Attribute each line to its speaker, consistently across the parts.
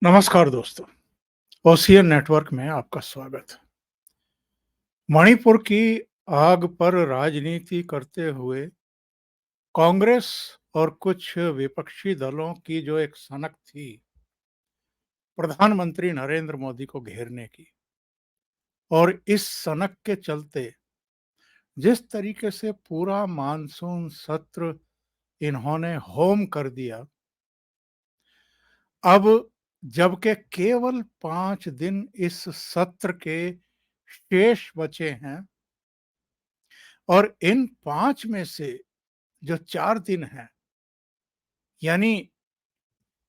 Speaker 1: नमस्कार दोस्तों, ocean network में आपका स्वागत है। मणिपुर की आग पर राजनीति करते हुए कांग्रेस और कुछ विपक्षी दलों की जो एक सनक थी प्रधानमंत्री नरेंद्र मोदी को घेरने की, और इस सनक के चलते जिस तरीके से पूरा मानसून सत्र इन्होंने होम कर दिया, अब जबकि केवल 5 दिन इस सत्र के शेष बचे हैं, और इन 5 में से जो 4 दिन हैं, यानी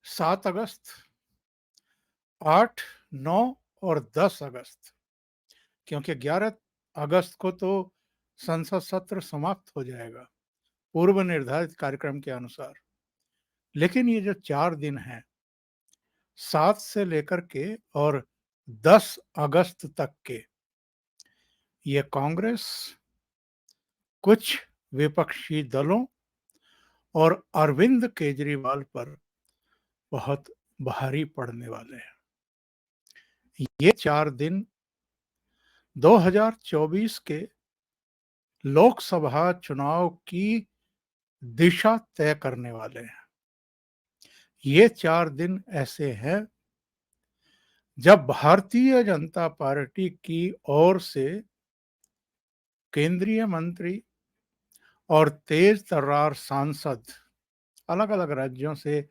Speaker 1: 7 अगस्त, 8, 9 और 10 अगस्त, क्योंकि 11 अगस्त को तो संसद सत्र समाप्त हो जाएगा पूर्व निर्धारित कार्यक्रम के अनुसार। लेकिन ये जो 4 दिन हैं, 7 से लेकर के और 10 अगस्त तक के, ये कांग्रेस, कुछ विपक्षी दलों और अरविंद केजरीवाल पर बहुत भारी पड़ने वाले हैं। ये 4 दिन 2024 के लोकसभा चुनाव की दिशा तय करने वाले हैं। ये 4 दिन ऐसे हैं जब भारतीय जनता पार्टी की ओर से केंद्रीय मंत्री और तेज तर्रार सांसद अलग-अलग राज्यों से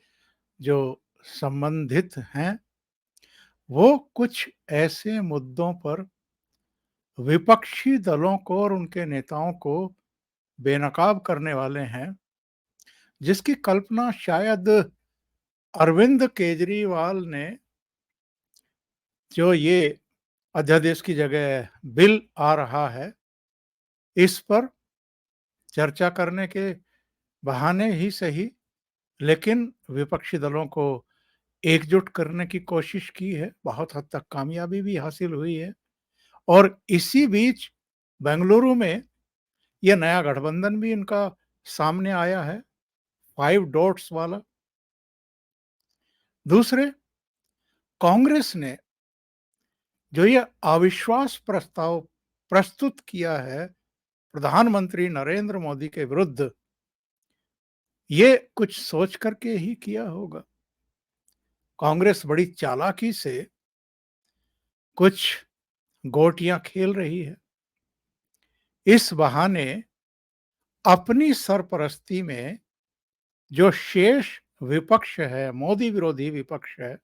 Speaker 1: जो संबंधित हैं, वो कुछ ऐसे मुद्दों पर विपक्षी दलों को और उनके नेताओं को बेनकाब करने वाले हैं, जिसकी कल्पना शायद अरविंद केजरीवाल ने, जो ये अध्यादेश की जगह बिल आ रहा है, इस पर चर्चा करने के बहाने ही सही, लेकिन विपक्षी दलों को एकजुट करने की कोशिश की है। बहुत हद तक कामयाबी भी हासिल हुई है, और इसी बीच बेंगलुरु में यह नया गठबंधन भी इनका सामने आया है, 5 डॉट्स वाला। दूसरे, कांग्रेस ने जो ये अविश्वास प्रस्ताव प्रस्तुत किया है प्रधानमंत्री नरेंद्र मोदी के विरुद्ध, ये कुछ सोच करके ही किया होगा। कांग्रेस बड़ी चालाकी से कुछ गोटियां खेल रही है। इस बहाने अपनी सरपरस्ती में जो शेष विपक्ष है, मोदी विरोधी विपक्ष है,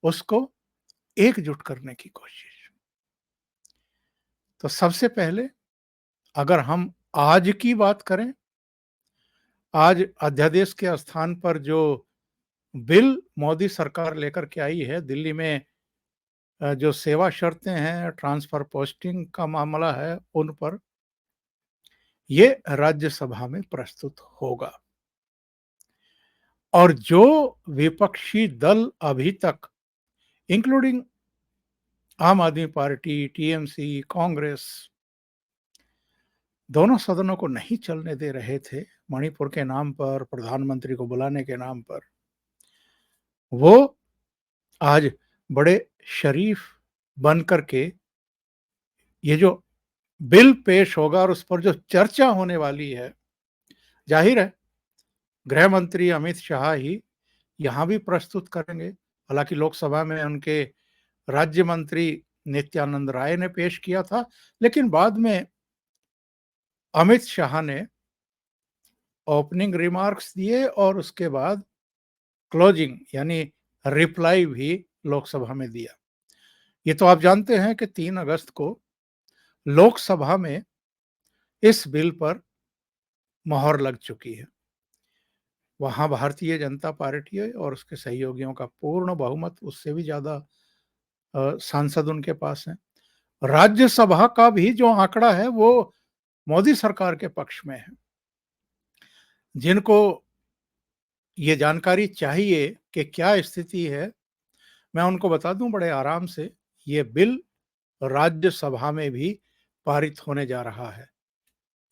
Speaker 1: उसको एकजुट करने की कोशिश। तो सबसे पहले अगर हम आज की बात करें, आज अध्यादेश के स्थान पर जो बिल मोदी सरकार लेकर के आई है, दिल्ली में जो सेवा शर्तें हैं, ट्रांसफर पोस्टिंग का मामला है, उन पर ये राज्यसभा में प्रस्तुत होगा। और जो विपक्षी दल अभी तक, इंक्लूडिंग आम आदमी पार्टी, टीएमसी, कांग्रेस, दोनों सदनों को नहीं चलने दे रहे थे मणिपुर के नाम पर, प्रधानमंत्री को बुलाने के नाम पर, वो आज बड़े शरीफ बन करके ये जो बिल पेश होगा और उस पर जो चर्चा होने वाली है, जाहिर है गृह मंत्री अमित शाह ही यहां भी प्रस्तुत करेंगे। हालांकि लोकसभा में उनके राज्य मंत्री नित्यानंद राय ने पेश किया था, लेकिन बाद में अमित शाह ने ओपनिंग रिमार्क्स दिए और उसके बाद क्लोजिंग यानी रिप्लाई भी लोकसभा में दिया। ये तो आप जानते हैं कि 3 अगस्त को लोकसभा में इस बिल पर मोहर लग चुकी है। वहां भारतीय जनता पार्टी और उसके सहयोगियों का पूर्ण बहुमत, उससे भी ज्यादा सांसद उनके पास हैं। राज्यसभा का भी जो आंकड़ा है वो मोदी सरकार के पक्ष में है। जिनको ये जानकारी चाहिए कि क्या स्थिति है, मैं उनको बता दूं बड़े आराम से, ये बिल राज्यसभा में भी पारित होने जा रहा है।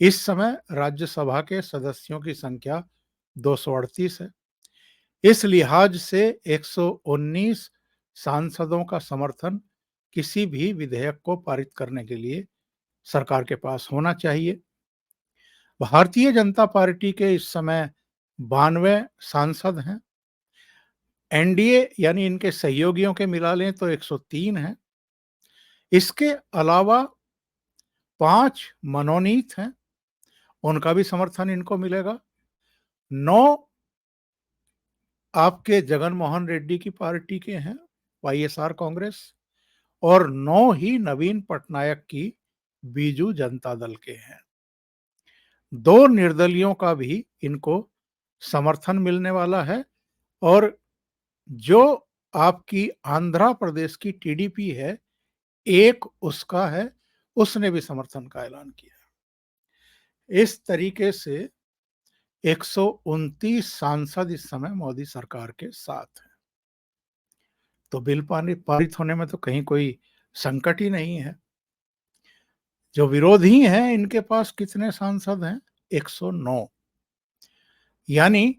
Speaker 1: इस समय राज्यसभा के सदस्यों की संख्या 238 है। इस लिहाज से 119 सांसदों का समर्थन किसी भी विधेयक को पारित करने के लिए सरकार के पास होना चाहिए। भारतीय जनता पार्टी के इस समय 92 सांसद हैं। एनडीए यानी इनके सहयोगियों के मिला लें तो 103 हैं। इसके अलावा 5 मनोनीत हैं, उनका भी समर्थन इनको मिलेगा। 9 आपके जगन मोहन रेड्डी की पार्टी के हैं, वाईएसआर कांग्रेस, और 9 ही नवीन पटनायक की बीजू जनता दल के हैं। 2 निर्दलियों का भी इनको समर्थन मिलने वाला है, और जो आपकी आंध्र प्रदेश की टीडीपी है, एक उसका है, उसने भी समर्थन का ऐलान किया। इस तरीके से 129 सांसद इस समय मोदी सरकार के साथ हैं। तो बिल पारित होने में तो कहीं कोई संकट ही नहीं है। जो विरोधी हैं, इनके पास कितने सांसद हैं? 109। यानी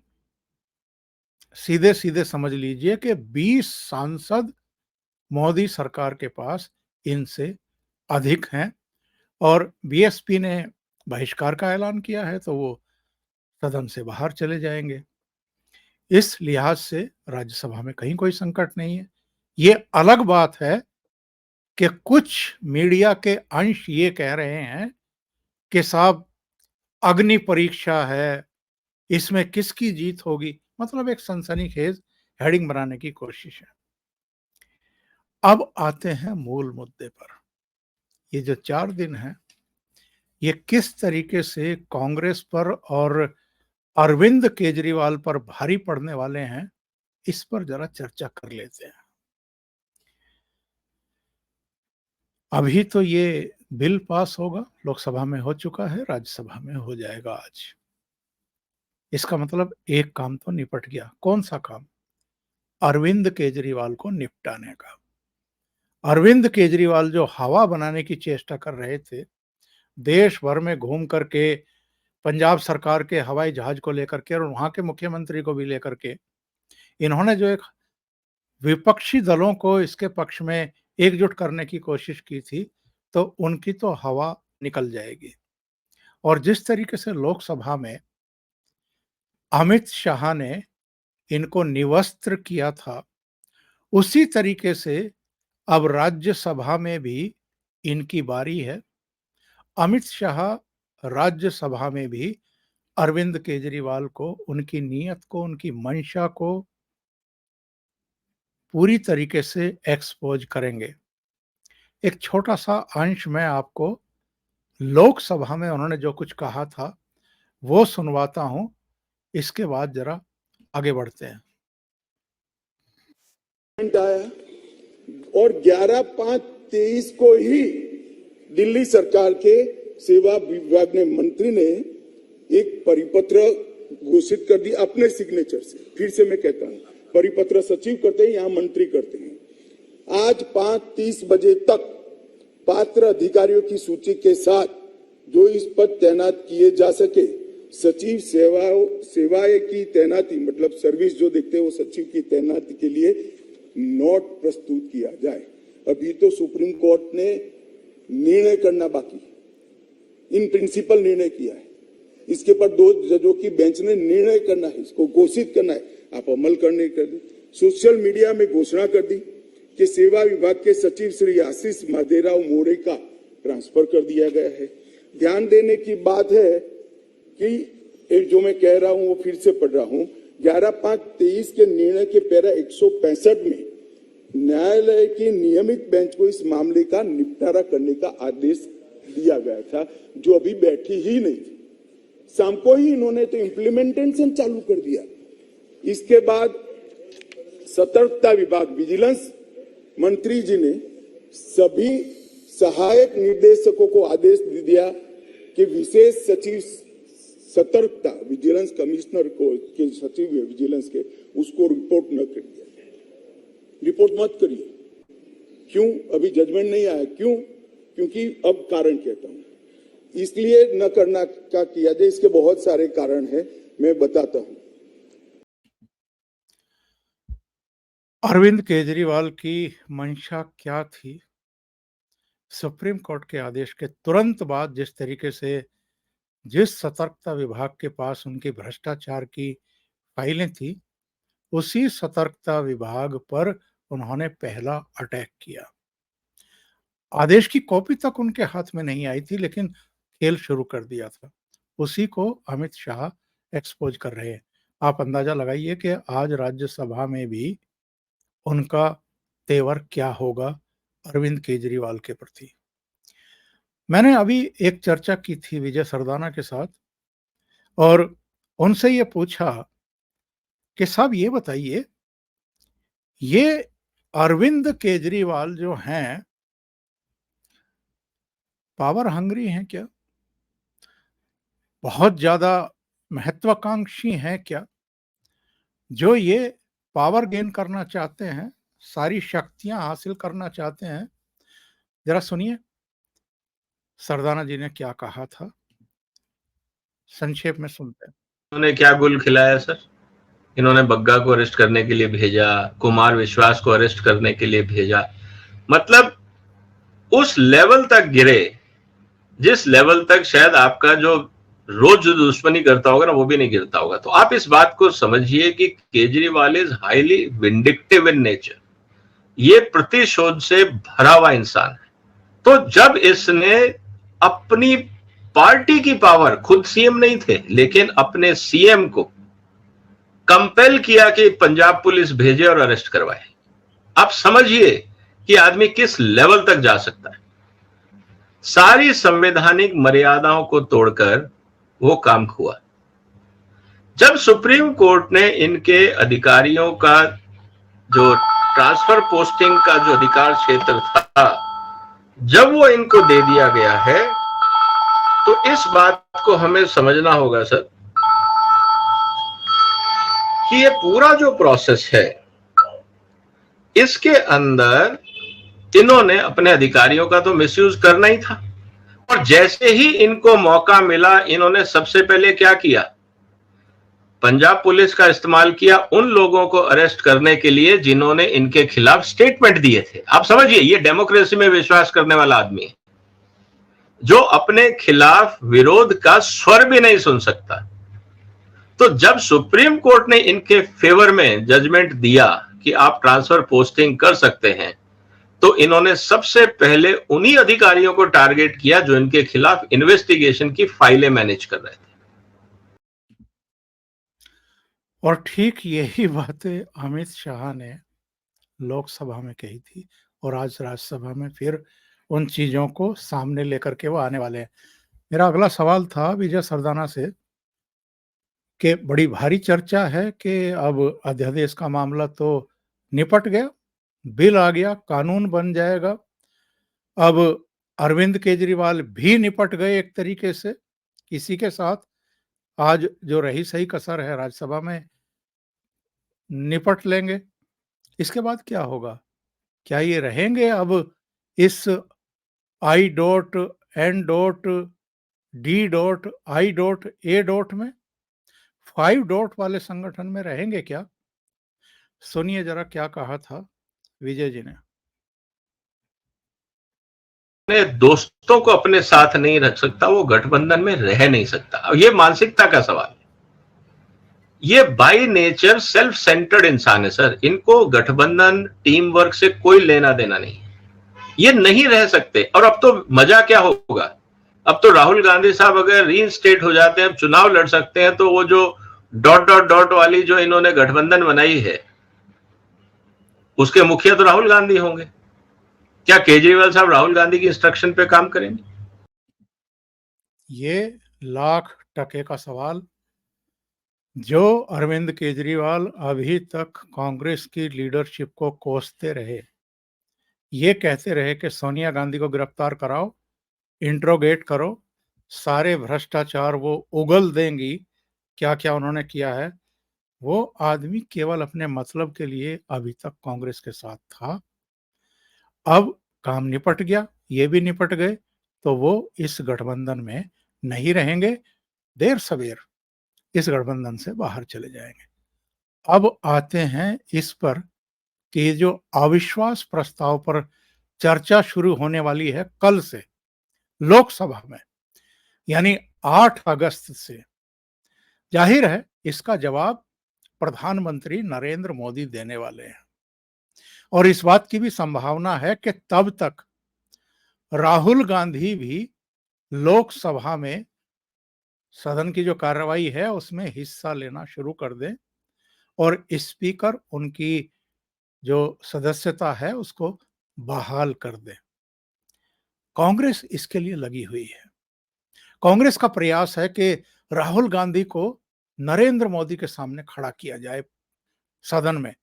Speaker 1: सीधे सीधे समझ लीजिए कि 20 सांसद मोदी सरकार के पास इनसे अधिक हैं, और बीएसपी ने बहिष्कार का ऐलान किया है, तो वो सदन से बाहर चले जाएंगे। इस लिहाज से राज्यसभा में कहीं कोई संकट नहीं है। ये अलग बात है कि कुछ मीडिया के अंश ये कह रहे हैं कि साहब अग्नि परीक्षा है, इसमें किसकी जीत होगी, मतलब एक सनसनीखेज हेडिंग बनाने की कोशिश है। अब आते हैं मूल मुद्दे पर। ये जो 4 दिन हैं, ये किस तरीके से कांग्रेस पर और अरविंद केजरीवाल पर भारी पड़ने वाले हैं, इस पर जरा चर्चा कर लेते हैं। अभी तो ये बिल पास होगा, लोकसभा में हो चुका है, राज्यसभा में हो जाएगा आज। इसका मतलब एक काम तो निपट गया। कौन सा काम? अरविंद केजरीवाल को निपटाने का। अरविंद केजरीवाल जो हवा बनाने की चेष्टा कर रहे थे, देश भर में घूम करके पंजाब सरकार के हवाई जहाज को लेकर के और वहां के मुख्यमंत्री को भी लेकर के इन्होंने जो एक विपक्षी दलों को इसके पक्ष में एकजुट करने की कोशिश की थी, तो उनकी तो हवा निकल जाएगी। और जिस तरीके से लोकसभा में अमित शाह ने इनको निवस्त्र किया था, उसी तरीके से अब राज्यसभा में भी इनकी बारी है। अमित शाह राज्यसभा में भी अरविंद केजरीवाल को, उनकी नीयत को, उनकी मंशा को पूरी तरीके से एक्सपोज करेंगे। एक छोटा सा अंश मैं आपको लोकसभा में उन्होंने जो कुछ कहा था वो सुनवाता हूं, इसके बाद जरा आगे बढ़ते हैं।
Speaker 2: आया और 11/5/23 को ही दिल्ली सरकार के सेवा विभाग ने मंत्री ने एक परिपत्र घोषित कर दिया अपने सिग्नेचर से। फिर से मैं कहता हूं, परिपत्र सचिव करते हैं, यहां मंत्री करते हैं। आज 5:30 बजे तक पात्र अधिकारियों की सूची के साथ जो इस पद तैनात किए जा सके, सचिव सेवाएं की तैनाती, मतलब सर्विस जो देखते हैं वो सचिव की तैनाती के लिए नोट प्रस्तुत किया जाए। अभी तो सुप्रीम कोर्ट ने निर्णय करना बाकी, इन प्रिंसिपल निर्णय किया है। इसके पर 2 जजों की बेंच ने निर्णय करना है, इसको घोषित करना है। आप अमल करने कर दी। सोशल मीडिया में घोषणा कर दी कि सेवा विभाग के सचिव श्री आशीष माधेराव मोरे का ट्रांसफर कर दिया गया है। ध्यान देने की बात है कि एक जो मैं कह रहा हूं वो फिर से पढ़ रहा हूं। 11/5/23 के निर्णय के पैरा 165 में न्यायालय की नियमित बेंच को इस मामले का निपटारा करने का आदेश दिया गया था, जो अभी बैठी ही नहीं थी। शाम को ही इन्होंने तो इम्प्लीमेंटेशन चालू कर दिया। इसके बाद सतर्कता विभाग, विजिलेंस मंत्री जी ने सभी सहायक निर्देशकों को आदेश दे दिया कि विशेष सचिव सतर्कता, विजिलेंस कमिश्नर को के सचिव है विजिलेंस के, उसको रिपोर्ट न करिए, रिपोर्ट मत करिए। क्यों? अभी जजमेंट नहीं आया। क्यों? क्योंकि अब कारण कहता हूं, इसलिए न करना का किया जाए। इसके बहुत सारे कारण हैं, मैं बताता हूं।
Speaker 1: अरविंद केजरीवाल की मंशा क्या थी? सुप्रीम कोर्ट के आदेश के तुरंत बाद जिस सतर्कता विभाग के पास उनकी भ्रष्टाचार की फाइलें थी, उसी सतर्कता विभाग पर उन्होंने पहला अटैक किया। आदेश की कॉपी तक उनके हाथ में नहीं आई थी, लेकिन खेल शुरू कर दिया था। उसी को अमित शाह एक्सपोज कर रहे हैं। आप अंदाजा लगाइए कि आज राज्यसभा में भी उनका तेवर क्या होगा अरविंद केजरीवाल के प्रति। मैंने अभी एक चर्चा की थी विजय सरदाना के साथ और उनसे ये पूछा कि साहब ये बताइए, ये अरविंद केजरीवाल जो हैं, पावर हंग्री हैं क्या? बहुत ज्यादा महत्वाकांक्षी हैं क्या, जो ये पावर गेन करना चाहते हैं, सारी शक्तियां हासिल करना चाहते हैं? जरा सुनिए सरदाना जी ने क्या कहा था, संक्षेप में सुनते हैं।
Speaker 3: इन्होंने क्या गुल खिलाया सर? इन्होंने बग्गा को अरेस्ट करने के लिए भेजा, कुमार विश्वास को अरेस्ट करने के लिए भेजा। मतलब उस लेवल तक गिरे जिस लेवल तक शायद आपका जो रोज जो दुश्मनी करता होगा ना, वो भी नहीं गिरता होगा। तो आप इस बात को समझिए कि Kejriwal is highly vindictive in nature. ये प्रतिशोध से भरा हुआ इंसान है। तो जब इसने अपनी पार्टी की पावर, खुद सीएम नहीं थे लेकिन अपने सीएम को कंपेल किया कि पंजाब पुलिस भेजे और अरेस्ट करवाए, आप समझिए कि आदमी किस लेवल तक जा सकता है। सारी संवैधानिक मर्यादाओं को तोड़कर वो काम हुआ। जब सुप्रीम कोर्ट ने इनके अधिकारियों का जो ट्रांसफर पोस्टिंग का जो अधिकार क्षेत्र था, जब वो इनको दे दिया गया है, तो इस बात को हमें समझना होगा सर कि ये पूरा जो प्रोसेस है, इसके अंदर इन्होंने अपने अधिकारियों का तो मिसयूज करना ही था। और जैसे ही इनको मौका मिला, इन्होंने सबसे पहले क्या किया? पंजाब पुलिस का इस्तेमाल किया उन लोगों को अरेस्ट करने के लिए जिन्होंने इनके खिलाफ स्टेटमेंट दिए थे। आप समझिए, ये डेमोक्रेसी में विश्वास करने वाला आदमी है, जो अपने खिलाफ विरोध का स्वर भी नहीं सुन सकता। तो जब सुप्रीम कोर्ट ने इनके फेवर में जजमेंट दिया कि आप ट्रांसफर पोस्टिंग कर सकते हैं, तो इन्होंने सबसे पहले उन्हीं अधिकारियों को टारगेट किया जो इनके खिलाफ इन्वेस्टिगेशन की फाइलें मैनेज कर रहे थे।
Speaker 1: और ठीक यही बातें अमित शाह ने लोकसभा में कही थी और आज राज्यसभा में फिर उन चीजों को सामने लेकर के वो आने वाले हैं। मेरा अगला सवाल था विजय सरदाना से कि बड़ी भारी चर्चा है कि अब अध्यादेश का मामला तो निपट गया, बिल आ गया, कानून बन जाएगा। अब अरविंद केजरीवाल भी निपट गए एक तरीके से। इसी के साथ आज जो रही सही कसर है राज्यसभा में निपट लेंगे। इसके बाद क्या होगा? क्या ये रहेंगे अब इस I dot N dot D dot I dot A dot में, 5 डॉट वाले संगठन में रहेंगे क्या? सुनिए जरा क्या कहा था विजय जी ने।
Speaker 3: अपने दोस्तों को अपने साथ नहीं रख सकता, वो गठबंधन में रह नहीं सकता। ये मानसिकता का सवाल है। ये बाय नेचर सेल्फ सेंटर्ड इंसान है सर। इनको गठबंधन, टीम वर्क से कोई लेना देना नहीं है। ये नहीं रह सकते। और अब तो मजा क्या होगा? अब तो राहुल गांधी साहब अगर रीइंस्टेट हो जाते हैं, चुनाव लड़ सकते हैं, तो वो जो डॉट डॉट डॉट वाली जो इन्होंने गठबंधन बनाई है, उसके मुखिया तो राहुल गांधी होंगे। क्या केजरीवाल साहब राहुल गांधी की इंस्ट्रक्शन पे काम करेंगे?
Speaker 1: ये लाख टके का सवाल जो अरविंद केजरीवाल अभी तक कांग्रेस की लीडरशिप को कोसते रहे, ये कहते रहे कि सोनिया गांधी को गिरफ्तार कराओ, इंट्रोगेट करो, सारे भ्रष्टाचार वो उगल देंगी, क्या क्या उन्होंने किया है। वो आदमी केवल अपने मतलब के लिए अभी तक कांग्रेस के साथ था। अब काम निपट गया, ये भी निपट गए, तो वो इस गठबंधन में नहीं रहेंगे। देर सवेर इस गठबंधन से बाहर चले जाएंगे। अब आते हैं इस पर कि ये जो अविश्वास प्रस्ताव पर चर्चा शुरू होने वाली है कल से लोकसभा में, यानी 8 अगस्त से, जाहिर है इसका जवाब प्रधानमंत्री नरेंद्र मोदी देने वाले हैं। और इस बात की भी संभावना है कि तब तक राहुल गांधी भी लोकसभा में सदन की जो कार्रवाई है उसमें हिस्सा लेना शुरू कर दें और स्पीकर उनकी जो सदस्यता है उसको बहाल कर दें। कांग्रेस इसके लिए लगी हुई है। कांग्रेस का प्रयास है कि राहुल गांधी को नरेंद्र मोदी के सामने खड़ा किया जाए सदन में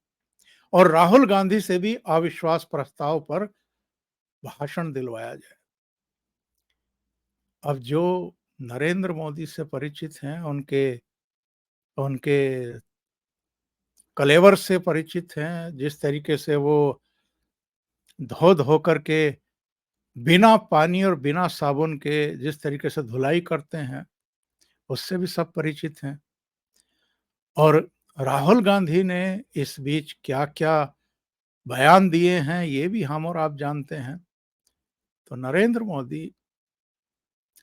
Speaker 1: और राहुल गांधी से भी अविश्वास प्रस्ताव पर भाषण दिलवाया जाए। अब जो नरेंद्र मोदी से परिचित हैं, उनके कलेवर से परिचित हैं, जिस तरीके से वो धो करके बिना पानी और बिना साबुन के जिस तरीके से धुलाई करते हैं, उससे भी सब परिचित हैं। और राहुल गांधी ने इस बीच क्या-क्या बयान दिए हैं, ये भी हम और आप जानते हैं। तो नरेंद्र मोदी,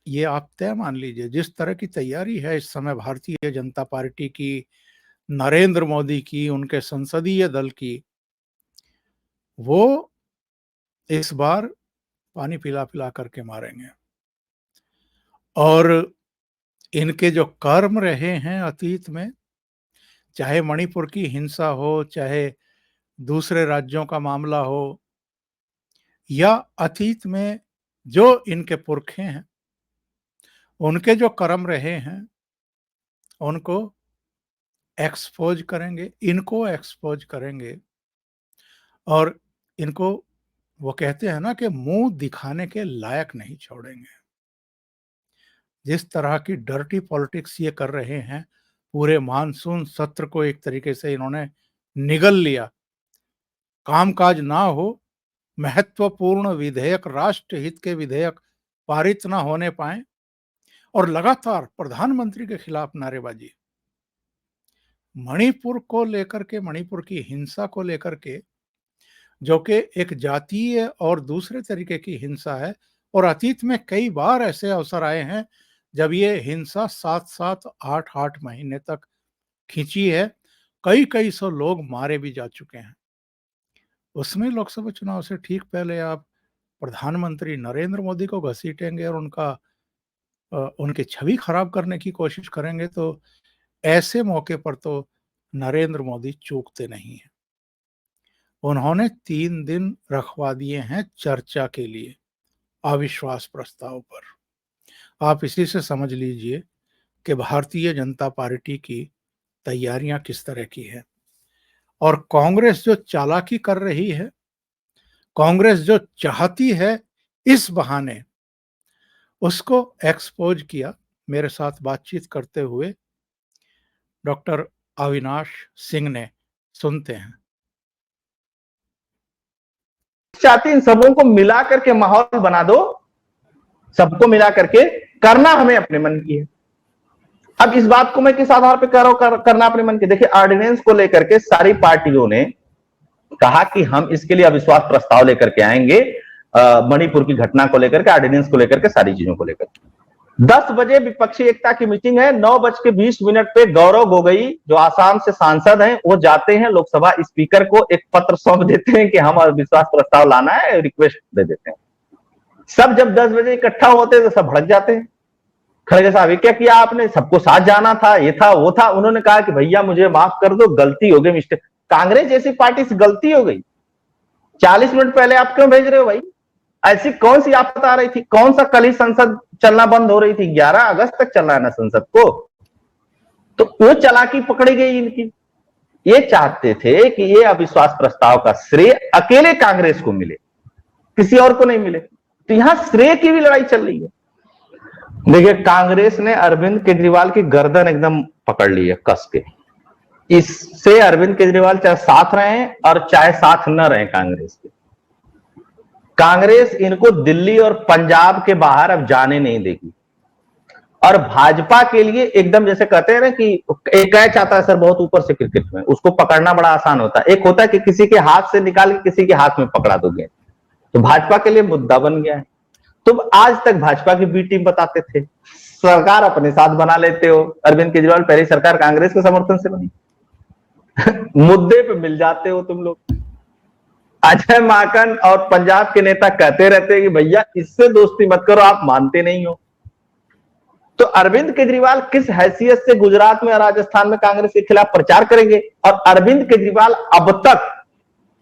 Speaker 1: ये आप तय मान लीजिए, जिस तरह की तैयारी है इस समय भारतीय जनता पार्टी की, नरेंद्र मोदी की, उनके संसदीय दल की, वो इस बार पानी पिला-पिला करके मारेंगे। और इनके जो कर्म रहे हैं अतीत में, चाहे मणिपुर की हिंसा हो, चाहे दूसरे राज्यों का मामला हो, या अतीत में जो इनके पुरखे हैं, उनके जो कर्म रहे हैं, उनको एक्सपोज करेंगे, इनको एक्सपोज करेंगे और इनको, वो कहते हैं ना कि मुंह दिखाने के लायक नहीं छोड़ेंगे। जिस तरह की डर्टी पॉलिटिक्स ये कर रहे हैं, पूरे मानसून सत्र को एक तरीके से इन्होंने निगल लिया। कामकाज ना हो, महत्वपूर्ण विधेयक, राष्ट्र हित के विधेयक पारित ना होने पाए और लगातार प्रधानमंत्री के खिलाफ नारेबाजी। मणिपुर को लेकर के, मणिपुर की हिंसा को लेकर के, जो कि एक जातीय और दूसरे तरीके की हिंसा है, और अतीत में कई बार ऐसे अवसर आए हैं जब ये हिंसा 7-7, 8-8 महीने तक खींची है, कई सौ लोग मारे भी जा चुके हैं। उसमें लोकसभा चुनाव से ठीक पहले आप प्रधानमंत्री नरेंद्र मोदी को घसीटेंगे और उनकी छवि खराब करने की कोशिश करेंगे, तो ऐसे मौके पर तो नरेंद्र मोदी चूकते नहीं हैं। उन्होंने 3 दिन रखवा दिए हैं चर्चा के लिए अविश्वास प्रस्ताव पर। आप इसी से समझ लीजिए कि भारतीय जनता पार्टी की तैयारियां किस तरह की है। और कांग्रेस जो चालाकी कर रही है, कांग्रेस जो चाहती है इस बहाने उसको एक्सपोज किया, मेरे साथ बातचीत करते हुए डॉक्टर अविनाश सिंह ने। सुनते हैं।
Speaker 4: चाहते इन सबों को मिला करके माहौल बना दो, सबको मिला करके करना हमें अपने मन की है। अब इस बात को मैं किस आधार पे कह रहा हूं करना अपने मन की? देखिए, ऑर्डिनेंस को लेकर के सारी पार्टियों ने कहा कि हम इसके लिए अविश्वास प्रस्ताव लेकर के आएंगे, मणिपुर की घटना को लेकर के, ऑर्डिनेंस को लेकर के, सारी चीजों को लेकर। 10 बजे विपक्षी एकता की मीटिंग है। 9:20 पे गौरव गोगोई जो आसाम से सांसद हैं, वो जाते हैं लोकसभा स्पीकर को एक पत्र सौंप देते हैं कि हम अविश्वास प्रस्ताव लाना है, रिक्वेस्ट दे देते हैं। सब जब 10 बजे इकट्ठा होते हैं तो सब भड़क जाते हैं। खड़गे साहब, ये क्या किया आपने? सबको साथ जाना था, ये था वो था। उन्होंने कहा कि भैया मुझे माफ कर दो, गलती हो गई, मिस्टेक। कांग्रेस जैसी पार्टी से गलती हो गई, 40 मिनट पहले आप क्यों भेज रहे हो भाई? ऐसी कौन सी आफत आ रही थी? कौन सा कल ही संसद चलना बंद हो रही थी? 11 अगस्त तक चलना है ना संसद को। तो वो चालाकी पकड़ी गई इनकी। ये चाहते थे कि ये अविश्वास प्रस्ताव का श्रेय अकेले कांग्रेस को मिले, किसी और को नहीं मिले। तो यहां श्रेय की भी लड़ाई चल रही है। देखिए, कांग्रेस ने अरविंद केजरीवाल की गर्दन एकदम पकड़ ली है कस के। इससे अरविंद केजरीवाल चाहे साथ रहे और चाहे साथ न रहे कांग्रेस के, कांग्रेस इनको दिल्ली और पंजाब के बाहर अब जाने नहीं देगी। और भाजपा के लिए एकदम जैसे कहते हैं ना कि एक कैच आता है सर बहुत ऊपर से क्रिकेट में, उसको पकड़ना बड़ा आसान होता है। एक होता है कि किसी के हाथ से निकाल के किसी के हाथ में पकड़ा दोगे, तो भाजपा के लिए मुद्दा बन गया है। तुम आज तक भाजपा की बी टीम बताते थे, सरकार अपने साथ बना लेते हो। अरविंद केजरीवाल पहली सरकार कांग्रेस के समर्थन से बनी मुद्दे पे मिल जाते हो तुम लोग। अजय माकन और पंजाब के नेता कहते रहते हैं कि भैया इससे दोस्ती मत करो, आप मानते नहीं हो। तो अरविंद केजरीवाल किस हैसियत से गुजरात में और राजस्थान में कांग्रेस के खिलाफ प्रचार करेंगे? और अरविंद केजरीवाल अब तक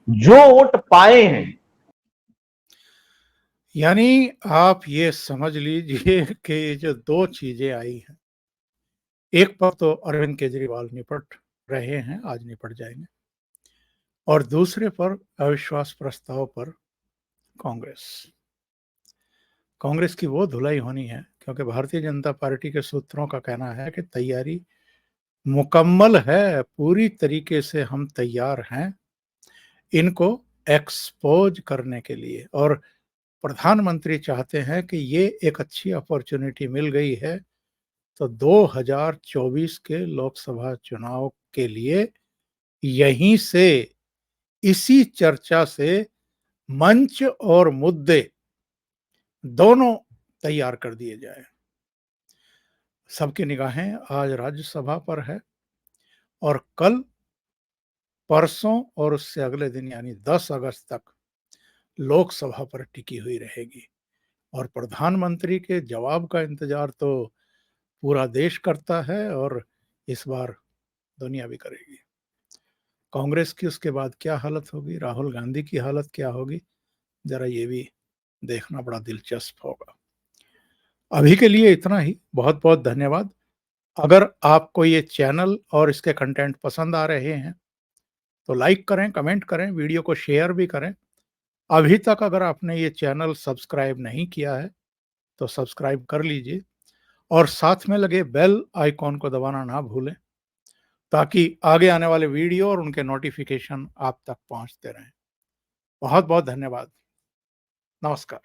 Speaker 4: जो वोट पाए हैं,
Speaker 1: यानी आप ये समझ लीजिए कि ये जो दो चीजें आई हैं, एक पर तो अरविंद केजरीवाल निपट रहे हैं, आज निपट जाएंगे, और दूसरे पर अविश्वास प्रस्ताव पर कांग्रेस की वो धुलाई होनी है, क्योंकि भारतीय जनता पार्टी के सूत्रों का कहना है कि तैयारी मुकम्मल है, पूरी तरीके से हम तैयार हैं इनको एक्सपोज करने के लिए। और प्रधानमंत्री चाहते हैं कि ये एक अच्छी अपॉर्चुनिटी मिल गई है तो 2024 के लोकसभा चुनाव के लिए यहीं से, इसी चर्चा से मंच और मुद्दे दोनों तैयार कर दिए जाए। सबकी निगाहें आज राज्यसभा पर है और कल, परसों और उससे अगले दिन यानी 10 अगस्त तक लोकसभा पर टिकी हुई रहेगी। और प्रधानमंत्री के जवाब का इंतजार तो पूरा देश करता है और इस बार दुनिया भी करेगी। कांग्रेस की उसके बाद क्या हालत होगी, राहुल गांधी की हालत क्या होगी, जरा ये भी देखना बड़ा दिलचस्प होगा। अभी के लिए इतना ही, बहुत बहुत धन्यवाद। अगर आपको ये चैनल और इसके कंटेंट पसंद आ रहे हैं तो लाइक करें, कमेंट करें, वीडियो को शेयर भी करें। अभी तक अगर आपने ये चैनल सब्सक्राइब नहीं किया है तो सब्सक्राइब कर लीजिए और साथ में लगे बेल आइकॉन को दबाना ना भूलें, ताकि आगे आने वाले वीडियो और उनके नोटिफिकेशन आप तक पहुंचते रहें। बहुत बहुत धन्यवाद। नमस्कार।